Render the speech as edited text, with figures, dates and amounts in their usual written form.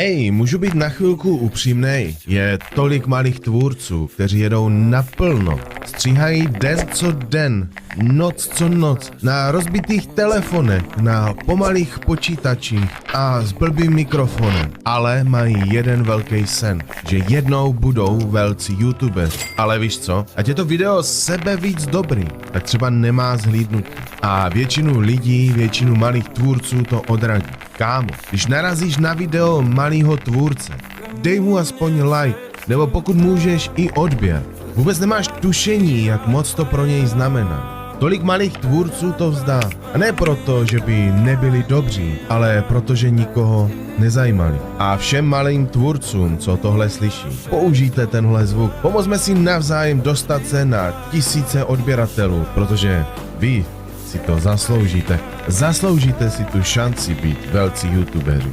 Hej, můžu být na chvilku upřímnej. Je tolik malých tvůrců, kteří jedou naplno. Stříhají den co den, noc co noc, na rozbitých telefonech, na pomalých počítačích a s blbým mikrofonem. Ale mají jeden velký sen, že jednou budou velcí youtubers. Ale víš co? Ať je to video sebe víc dobrý, tak třeba nemá zhlídnutí. A většinu lidí, většinu malých tvůrců to odradí. Kámo, když narazíš na video malýho tvůrce, dej mu aspoň like, nebo pokud můžeš i odběr. Vůbec nemáš tušení, jak moc to pro něj znamená. Tolik malých tvůrců to vzdá. A ne proto, že by nebyli dobří, ale protože nikoho nezajímali. A všem malým tvůrcům, co tohle slyší, použijte tenhle zvuk. Pomozme si navzájem dostat se na tisíce odběratelů, protože vy si to zasloužíte. Zasloužíte si tu šanci být velcí youtubeři.